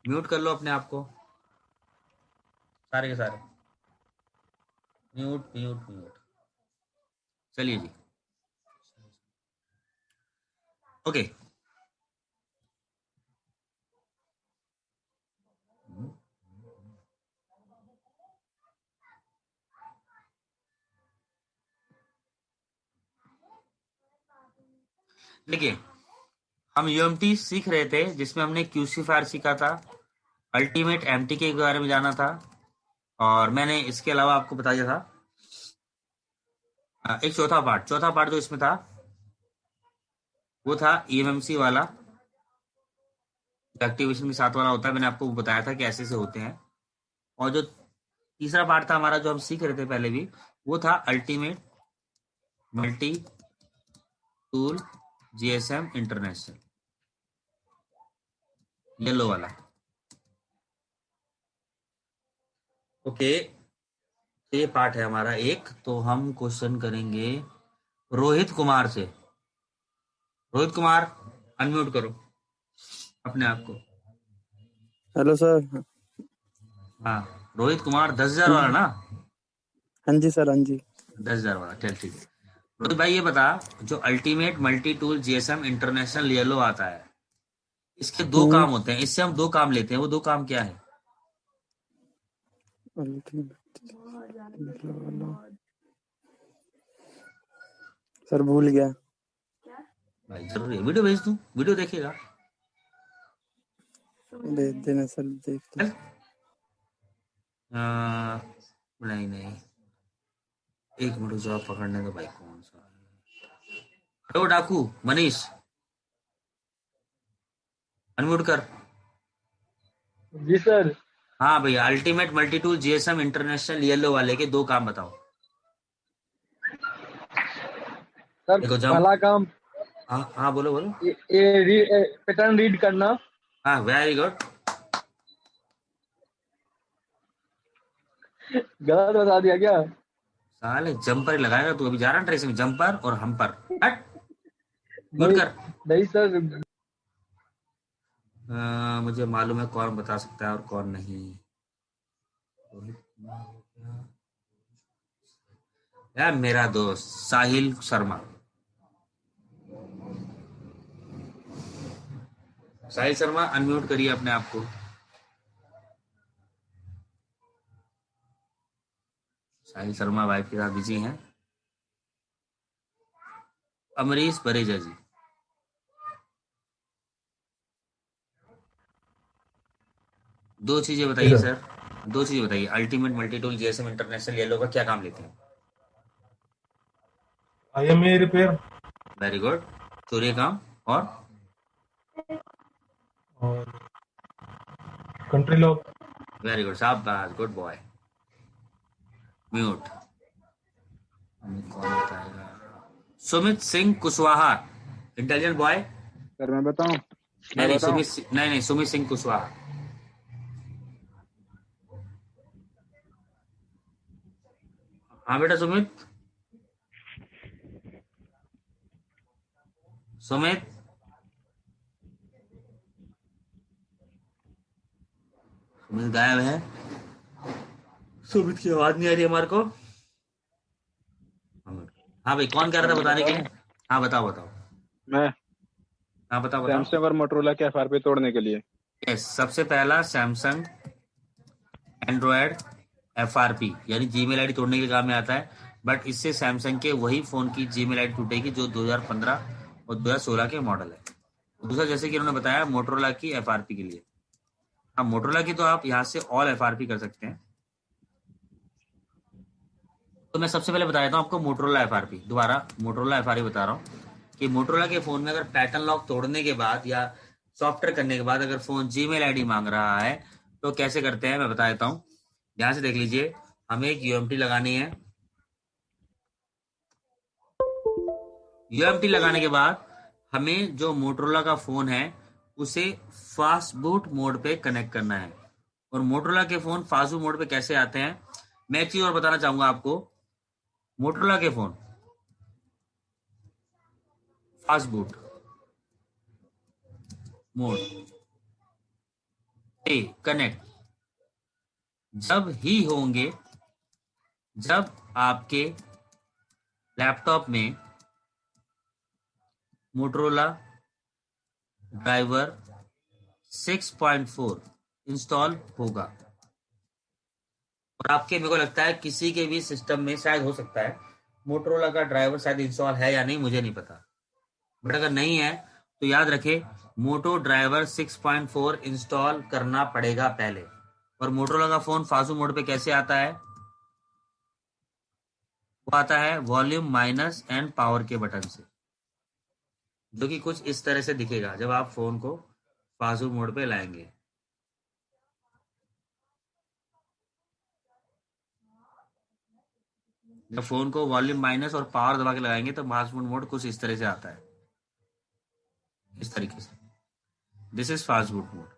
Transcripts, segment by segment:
Mute कर लो अपने आप को सारे के सारे। Mute mute mute. चलिए जी। ओके। देखिए, हम यूएमटी सीख रहे थे जिसमें हमने क्यूसीफायर सीखा था, अल्टीमेट एमटीके के बारे में जाना था, और मैंने इसके अलावा आपको बता दिया था एक चौथा पार्ट जो इसमें था वो था ईएमएमसी वाला, एक्टिवेशन के साथ वाला होता है। मैंने आपको बताया था कि ऐसे से होते हैं। और जो तीसरा पार्ट था हमारा जो हम सीख रहे थे पहले भी, वो था ultimate multi tool GSM international, yellow वाला। ओके, ये पार्ट है हमारा एक। तो हम क्वेश्चन करेंगे रोहित कुमार से। रोहित कुमार, अनम्यूट करो अपने आप को। Hello sir. हाँ, रोहित कुमार 10,000 वाला ना? हाँ जी सर, हाँ जी। 10,000 वाला, चल ठीक है। रोहित भाई ये बता, जो ultimate multi tool GSM international yellow आता है, इसके दो काम होते हैं, इससे हम दो काम लेते हैं। वो दो काम क्या है? सर भूल गया। भाई जरूरी है, वीडियो भेज दूं, वीडियो देखेगा। भेज देना सर, देख लो। चल। नहीं नहीं, एक मिनट जवाब पकड़ने दो भाई। कौन सा है? हेलो डाकू मनीष, अनम्यूट कर। जी सर। हाँ भैया, ultimate multi tool GSM international yellow वाले के दो काम बताओ। सर देखो जम। पहला काम हाँ हाँ, बोलो बोलो। पैटर्न रीड करना। हाँ, वेरी गुड। गलत बता दिया क्या? साले जंपर ही लगाएगा तू, अभी जा रहा है ट्रेसिंग, जंपर और हमपर। हट, म्यूट नहीं कर। नहीं सर। मुझे मालूम है कौन बता सकता है और कौन नहीं। रोहित कुमार हो गया। यार मेरा दोस्त साहिल शर्मा। साहिल शर्मा, अनम्यूट करिए अपने आप को। साहिल शर्मा वाइफ के साथ बिजी हैं। अमरीश बरेजा जी, दो चीजें बताइए सर। दो चीजें बताइए, ultimate multi tool GSM international yellow का क्या काम लेते हैं? IMEI repair very good. चोरी काम और कंट्री लॉक। वेरी गुड, शाबाश, गुड बॉय। म्यूट। कौन बताएगा? Sumit Singh Kushwaha, intelligent boy. Sir मैं बताऊं? नहीं नहीं, नहीं नहीं, सुमित सिंह कुशवाहा। हाँ बेटा सुमित। सुमित, सुमित गायब है। सुमित की आवाज नहीं आ रही हमारे को। हाँ भाई, कौन कह रहा था बताने के लिए? हाँ बताओ बताओ। मैं हाँ बताओ बताओ। सैमसंग और मोटरोला के FRP तोड़ने के लिए। यस, सबसे पहला सैमसंग एंड्रॉयड एफआरपी यानी जीमेल आईडी तोड़ने के काम में आता है। बट इससे सैमसंग के वही फोन की जीमेल आईडी टूटेगी जो 2015 और 2016 के मॉडल है। दूसरा, जैसे कि उन्होंने बताया, मोटरोला की एफआरपी के लिए। हाँ, मोटरोला की तो आप यहाँ से ऑल एफआरपी कर सकते हैं। तो मैं सबसे पहले बता देता हूँ आपको मोटरोला एफआरपी। दोबारा मोटरोला एफआरपी बता रहा हूँ कि मोटरोला के फोन में अगर पैटर्न लॉक तोड़ने के बाद या सॉफ्टवेयर करने के बाद अगर फोन जीमेल आईडी मांग रहा है तो कैसे करते हैं मैं बता देता हूँ। ध्यान से देख लीजिए, हमें एक यूएमटी लगानी है। यूएमटी लगाने के बाद हमें जो मोटरोला का फोन है उसे फास्ट बूट मोड पे कनेक्ट करना है। और मोटरोला के फोन फास्ट बूट मोड पे कैसे आते हैं, मैं एक चीज और बताना चाहूंगा आपको। मोटरोला के फोन फास्ट बूट मोड पे कनेक्ट जब ही होंगे जब आपके लैपटॉप में मोटरोला ड्राइवर 6.4 इंस्टॉल होगा। और आपके, मेरे को लगता है किसी के भी सिस्टम में शायद हो सकता है मोटरोला का ड्राइवर शायद इंस्टॉल है या नहीं, मुझे नहीं पता, बट अगर नहीं है तो याद रखे मोटो ड्राइवर 6.4 इंस्टॉल करना पड़ेगा पहले। और मोटरोला का फोन फाजू मोड पे कैसे आता है? वो आता है वॉल्यूम माइनस एंड पावर के बटन से, जो कि कुछ इस तरह से दिखेगा जब आप फोन को फाजू मोड पे लाएंगे। जब फोन को वॉल्यूम माइनस और पावर दबा के लगाएंगे तो फास्ट मोड कुछ इस तरह से आता है, इस तरीके से। This is fast mode.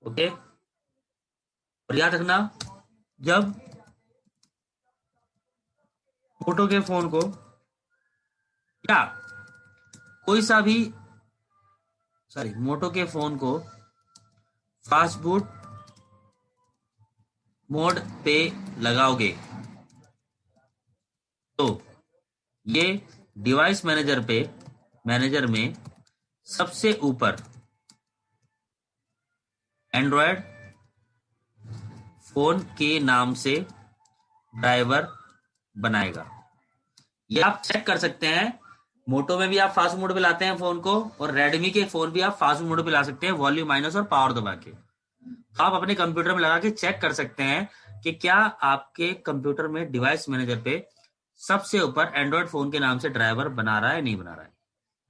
Okay, और याद रखना जब मोटो के फोन को या कोई सा भी मोटो के फोन को फास्ट बूट मोड पे लगाओगे तो ये डिवाइस मैनेजर में सबसे ऊपर एंड्रॉयड फोन के नाम से ड्राइवर बनाएगा। ये आप चेक कर सकते हैं, मोटो में भी आप फास्ट मोड पे लाते हैं फोन को, और रेडमी के फोन भी आप फास्ट मोड पे ला सकते हैं वॉल्यूम माइनस और पावर दबा के। आप अपने कंप्यूटर में लगा के चेक कर सकते हैं कि क्या आपके कंप्यूटर में डिवाइस मैनेजर पे सबसे ऊपर एंड्रॉयड फोन के नाम से ड्राइवर बना रहा है नहीं बना रहा है।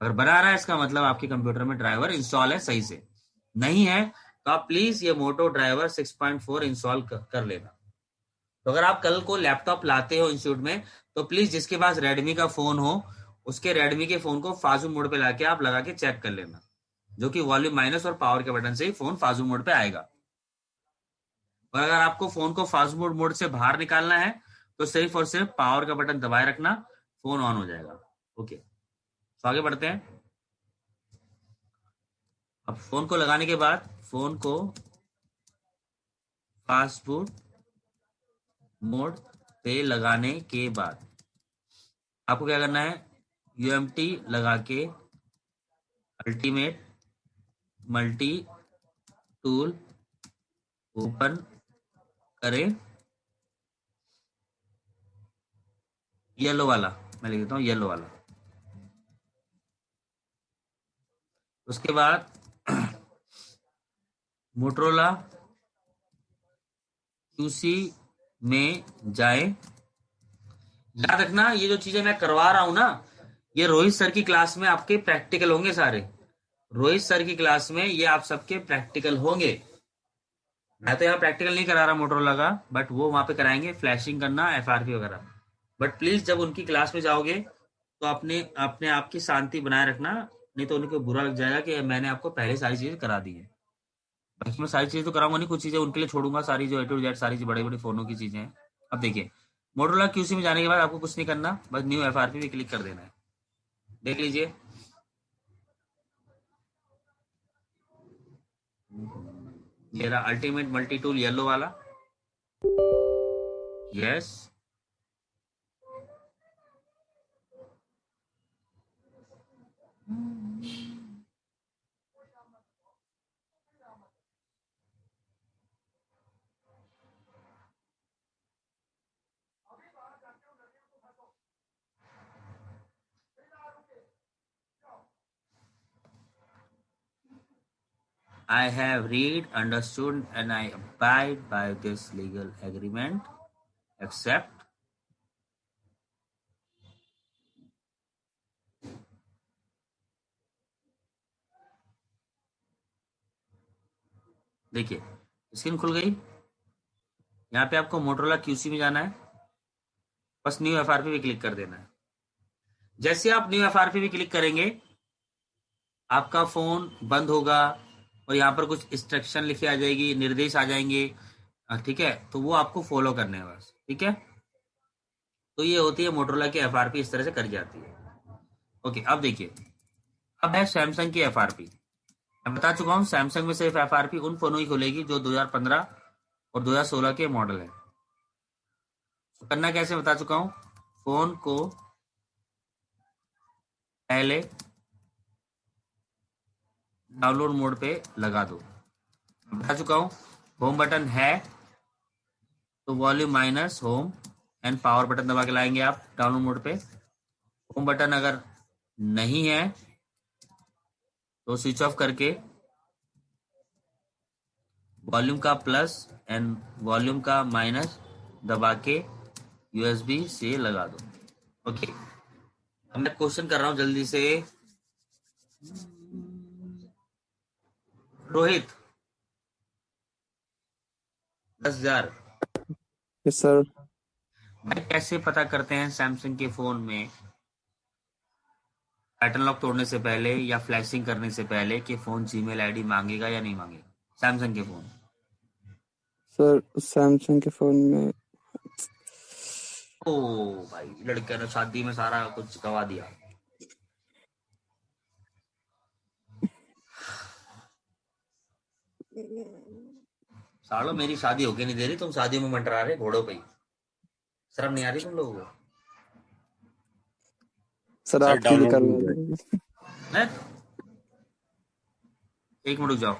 अगर बना रहा है इसका मतलब आपके कंप्यूटर में ड्राइवर इंस्टॉल है सही से, नहीं है तो आप प्लीज ये मोटो ड्राइवर 6.4 इंस्टॉल कर लेना। तो अगर आप कल को लैपटॉप लाते हो इंस्टीट्यूट में तो प्लीज जिसके पास रेडमी का फोन हो उसके रेडमी के फोन को फाजू मोड पे लाके आप लगा के चेक कर लेना, जो कि वॉल्यूम माइनस और पावर के बटन से ही फोन फाजू मोड पे आएगा। और अगर आपको फोन को फास्ट मोड से बाहर निकालना है तो सिर्फ और सिर्फ पावर का बटन दबाए रखना, फोन ऑन हो जाएगा। ओके, तो आगे बढ़ते हैं। अब फोन को लगाने के बाद फोन को फास्ट बूट मोड पे लगाने के बाद आपको क्या करना है, यूएमटी लगा के अल्टीमेट मल्टी टूल ओपन करें, येलो वाला, मैं लिख देता हूं येलो वाला। उसके बाद मोटरोला क्यूसी में जाएं। याद रखना ये जो चीजें मैं करवा रहा हूं ना, ये रोहित सर की क्लास में आपके प्रैक्टिकल होंगे सारे। रोहित सर की क्लास में ये आप सबके प्रैक्टिकल होंगे। मैं तो यहाँ प्रैक्टिकल नहीं करा रहा मोटरोला का, बट वो वहां पे कराएंगे फ्लैशिंग करना, एफआरपी वगैरह। बट प्लीज जब उनकी क्लास में जाओगे तो अपने आप की शांति बनाए रखना, नहीं तो उनको बुरा लग जाएगा कि मैंने आपको पहले सारी चीजें करा दी है। इसमें सारी चीजें तो कराऊंगा नहीं, कुछ चीजें उनके लिए छोड़ूंगा, सारी जो A to Z सारी बड़े बड़े फोनों की चीजें हैं। अब देखिए मोटरोला क्यूसी में जाने के बाद आपको कुछ नहीं करना, बस न्यू एफआरपी पे क्लिक कर देना है। देख लीजिए ये रहा अल्टीमेट मल्टी टूल येलो वाला। Yes, I have read, understood, and I abide by this legal agreement, except देखिए स्क्रीन खुल गई। यहाँ पे आपको मोटरोला क्यूसी में जाना है, बस न्यू एफआरपी पे क्लिक कर देना है। जैसे आप न्यू एफआरपी पे क्लिक करेंगे आपका फोन बंद होगा और यहाँ पर कुछ इंस्ट्रक्शन लिखी आ जाएगी, निर्देश आ जाएंगे, ठीक है, तो वो आपको फॉलो करने हैं बस, ठीक है। तो ये होती है मोटरोला की एफआरपी, इस तरह से कर जाती है। ओके, अब देखिए अब है सैमसंग की एफआरपी। मैं बता चुका हूँ सैमसंग में सिर्फ एफआरपी उन फोनों ही खुलेगी जो 2015 और 2016 के मॉडल है। तो करना कैसे बता चुका हूँ, फोन को पहले डाउनलोड मोड पे लगा दो। बता चुका हूँ होम बटन है तो volume minus home and power button दबा के लाएंगे आप डाउनलोड मोड पे। होम बटन अगर नहीं है तो स्विच ऑफ करके वॉल्यूम का प्लस एंड वॉल्यूम का माइनस दबा के यूएसबी से लगा दो। ओके, अब मैं क्वेश्चन कर रहा हूं जल्दी से। Rohit 10,000 yes sir. भाई कैसे पता करते हैं सैमसंग के फोन में पैटर्न लॉक तोड़ने से पहले या फ्लैशिंग करने से पहले कि फोन जीमेल आईडी मांगेगा या नहीं मांगेगा? सैमसंग के फोन सर सैमसंग के फोन में ओ भाई, लड़के ने शादी में सारा कुछ गवा दिया। सालो मेरी शादी होके नहीं दे रही, तुम शादियों में मंडरा रहे घोड़ों पे ही। शर्म नहीं आ रही तुम लोगों को? सर सर आपके लिए डाउनलोड करवा हो जाए। देंगे। हैं? एक मिनट रुक जाओ।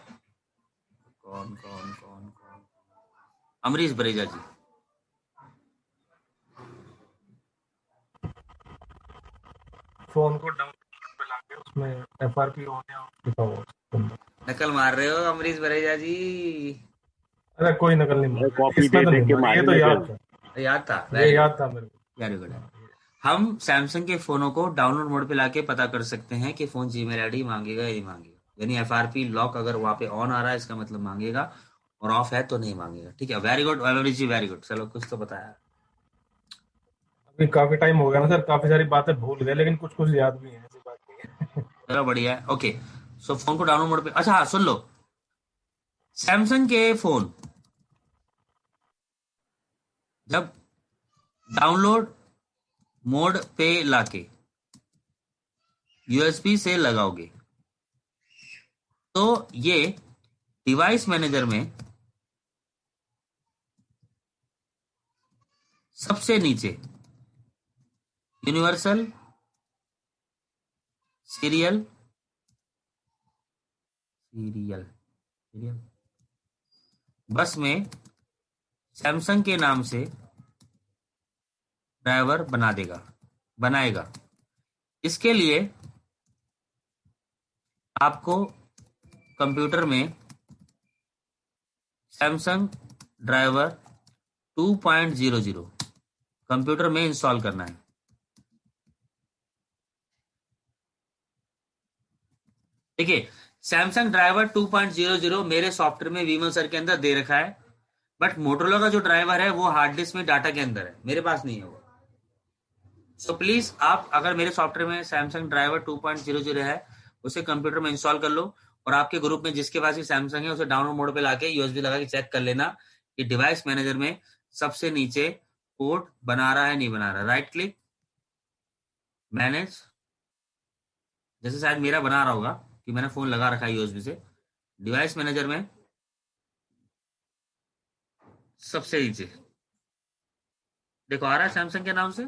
कौन कौन कौन कौन? अमरीश बरेजा जी। फोन को डाउनलोड पे लाके उसमें एफआरपी ऑन या ऑफ लिखा हुआ है। नकल मार रहे हो अमरीश बरेजा जी? अरे कोई नकल नहीं मार भाई रहा, कॉपी इसमें दे तो दे नहीं के मार, ये तो मारेंगे याद फिर। था, याद था, ये वेरी याद था मेरे को। Very good. हम सैमसंग के फोनों को डाउनलोड मोड पे लाके पता कर सकते हैं कि फोन जीमेल आईडी मांगेगा या नहीं मांगेगा। यानी एफआरपी लॉक अगर वहां पे ऑन आ रहा है इसका मतलब मांगेगा, और ऑफ है तो नहीं मांगेगा। ठीक है, वेरी गुड अमरीश जी, वेरी गुड। चलो कुछ तो बताया। अभी काफी टाइम हो गया ना सर, काफी सारी बातें भूल गए, लेकिन कुछ कुछ याद भी है, ऐसी बात नहीं है। चलो बढ़िया है। ओके, सो फोन को डाउनलोड मोड पे, अच्छा हाँ सुन लो, सैमसंग के फोन जब डाउनलोड मोड पे लाके यूएसबी से लगाओगे तो ये डिवाइस मैनेजर में सबसे नीचे यूनिवर्सल सीरियल सीरियल सीरियल बस में सैमसंग के नाम से ड्राइवर बनाएगा। इसके लिए आपको कंप्यूटर में सैमसंग ड्राइवर 2.00 कंप्यूटर में इंस्टॉल करना है। देखिए, सैमसंग ड्राइवर 2.00 मेरे सॉफ्टवेयर में विमल सर के अंदर दे रखा है, बट मोटोरोला का जो ड्राइवर है वो हार्ड डिस्क में डाटा के अंदर है, मेरे पास नहीं है वो। सो प्लीज आप अगर मेरे सॉफ्टवेयर में सैमसंग ड्राइवर 2.00 है उसे कंप्यूटर में इंस्टॉल कर लो, और आपके ग्रुप में जिसके पास भी सैमसंग है उसे डाउनलोड मोड पे लाके यूएसबी लगा के चेक कर लेना कि डिवाइस मैनेजर में सबसे नीचे पोर्ट बना रहा है नहीं बना रहा। राइट क्लिक मैनेज, जैसे शायद मेरा बना रहा होगा कि मैंने फोन लगा रखा है यूएसबी से। डिवाइस मैनेजर में सबसे नीचे देखो आ रहा है सैमसंग के नाम से।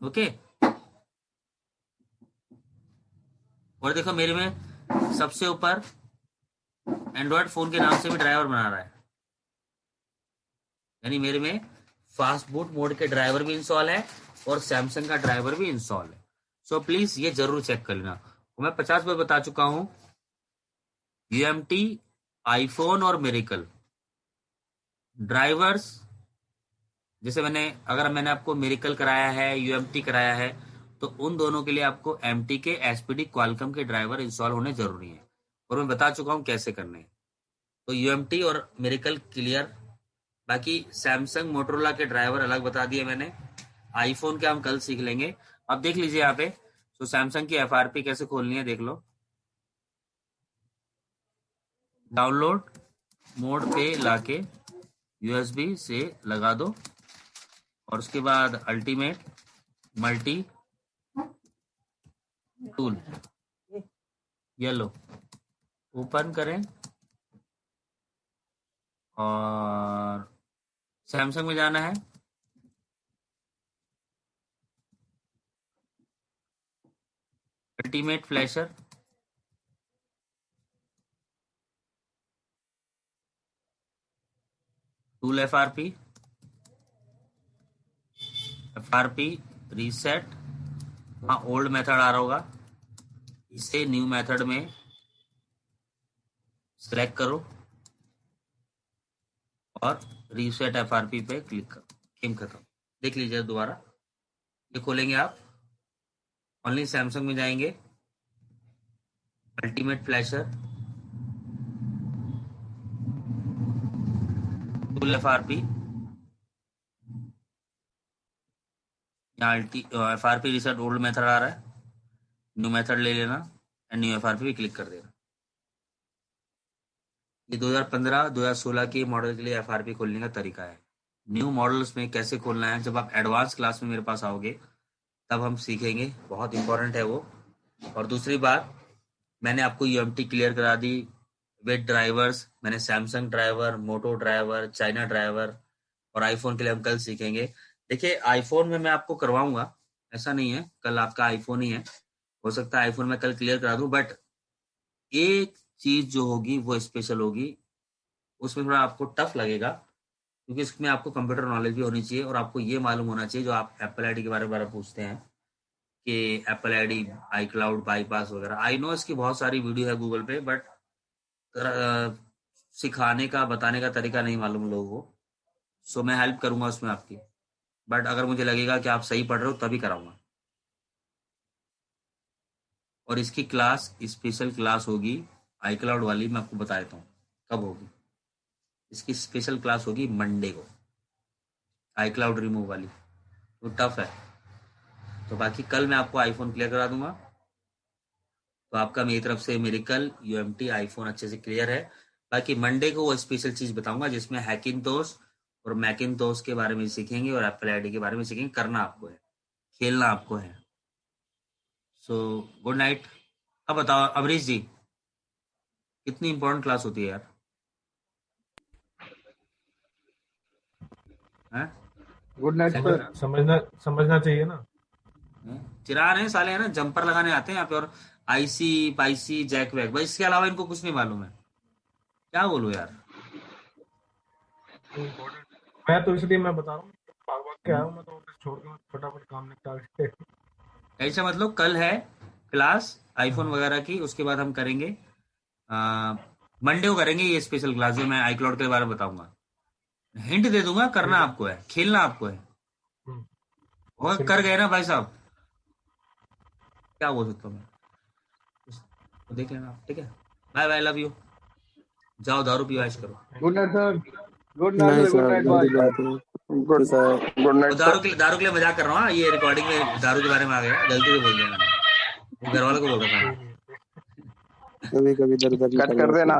ओके, और देखो मेरे में सबसे ऊपर एंड्रॉयड फोन के नाम से भी ड्राइवर बना रहा है, यानी मेरे में फास्ट बूट मोड के ड्राइवर भी इंस्टॉल है और सैमसंग का ड्राइवर भी इंस्टॉल है। सो प्लीज ये जरूर चेक कर लेना। मैं 50 बार बता चुका हूं, यूएमटी, आईफोन और मेरिकल ड्राइवर्स, जैसे अगर मैंने आपको मेरिकल कराया है, यूएमटी कराया है, तो उन दोनों के लिए आपको एमटी के, एसपीडी, क्वालकॉम के ड्राइवर इंस्टॉल होने जरूरी है, और मैं बता चुका हूं कैसे करने हैं। तो यूएमटी और मेरिकल क्लियर। बाकी सैमसंग मोटरोला के ड्राइवर अलग बता दिए मैंने। आईफोन के हम कल सीख लेंगे। अब देख लीजिए यहाँ पे, तो सैमसंग की एफआरपी कैसे खोलनी है देख लो। डाउनलोड मोड पे लाके यूएसबी से लगा दो, और उसके बाद अल्टीमेट मल्टी टूल, ये लो, ओपन करें और सैमसंग में जाना है। Ultimate flasher, tool FRP, FRP reset. हाँ, ओल्ड मेथड आ रहा होगा, इसे न्यू मेथड में सिलेक्ट करो और रीसेट एफआरपी पे क्लिक करो। गेम खत्म। देख लीजिए दोबारा, ये खोलेंगे आप, ओनली सैमसंग में जाएंगे, अल्टीमेट फ्लैशर, टूल एफआरपी, यहाँ एफआरपी रीसेट ओल्ड मेथड आ रहा है, न्यू मेथड ले लेना एंड न्यू एफआरपी पे क्लिक कर देना। ये 2015 2016 के मॉडल के लिए एफआरपी खोलने का तरीका है। न्यू मॉडल्स में कैसे खोलना है, जब आप एडवांस क्लास में मेरे पास आओगे तब हम सीखेंगे, बहुत इंपॉर्टेंट है वो। और दूसरी बात, मैंने आपको यूएमटी क्लियर करा दी विद ड्राइवर्स। मैंने सैमसंग ड्राइवर, मोटो ड्राइवर, चाइना ड्राइवर, और आईफोन के लिए हम कल सीखेंगे। देखिए, आईफोन में मैं आपको करवाऊंगा, ऐसा नहीं है कल आपका आईफोन ही है, हो सकता है आईफोन में कल क्लियर करा दूं, बट एक चीज जो होगी वो स्पेशल होगी, उसमें थोड़ा आपको टफ लगेगा, क्योंकि इसमें आपको कंप्यूटर नॉलेज भी होनी चाहिए और आपको ये मालूम होना चाहिए, जो आप एप्पल आईडी के बारे में पूछते हैं कि एप्पल आईडी, आई क्लाउड बाईपास वगैरह। आई नो इसकी बहुत सारी वीडियो है गूगल पे, बट सिखाने का, बताने का तरीका नहीं मालूम लोगों को। सो मैं हेल्प करूंगा उसमें आपकी, बट अगर मुझे लगेगा कि आप सही पढ़ रहे हो तभी कराऊंगा। और इसकी क्लास, स्पेशल क्लास होगी आई क्लाउड वाली, मैं आपको बता देता हूँ कब होगी। इसकी स्पेशल क्लास होगी मंडे को, आई क्लाउड रिमूव वाली, तो टफ है। तो बाकी कल मैं आपको आईफोन क्लियर करा दूंगा, तो आपका मेरी तरफ से मेरिकल यूएमटी आईफोन अच्छे से क्लियर है। बाकी मंडे को वो स्पेशल चीज बताऊंगा जिसमें हैकिंतोश और मैकिंतोश के बारे में सीखेंगे और एप्पल आईडी के बारे में सीखेंगे। करना आपको है, खेलना आपको है। So good night. अब बताओ अमरीश जी, कितनी इंपॉर्टेंट क्लास होती है यार, हैं? Good night sir. समझना चाहिए ना। चिराग है साले, है ना, जंपर लगाने आते हैं यहाँ पे, और आईसी पाईसी जैक वैक, भाई इसके अलावा इनको कुछ नहीं मालूम है। क्या बोलूं यार। मैं तो इसलिए मैं बता रहा हूँ, भाग भाग के आया हूँ मैं, तो ऑफिस छोड़ के मैं फटाफट काम निपटा के। ऐसा मतलब कल है क्लास आईफोन वगैरह की, उसके बाद हम करेंगे मंडे को करेंगे ये स्पेशल क्लास, जो मैं आई क्लाउड के बारे में बताऊंगा। हिंट दे दूंगा, करना आपको है, खेलना आपको है। और कर गए ना भाई साहब, क्या बोल सकता हूँ मैं, तो देख लेना आप, ठीक है। Bye bye, love you. जाओ दारू पियो, ऐश करो। Good night sir. गुड नहीं नाइट गुड सर, नाइट बड़ी बाय। बात है। गुड सर गुड नाइट वो दारू के लिए मजाक कर रहा हूँ, ये रिकॉर्डिंग में दारू के बारे में आ गया, गलती से बोल दिया मैंने, वो घर वालों को बोल रहा था। कभी कभी दर दर कट कर देना।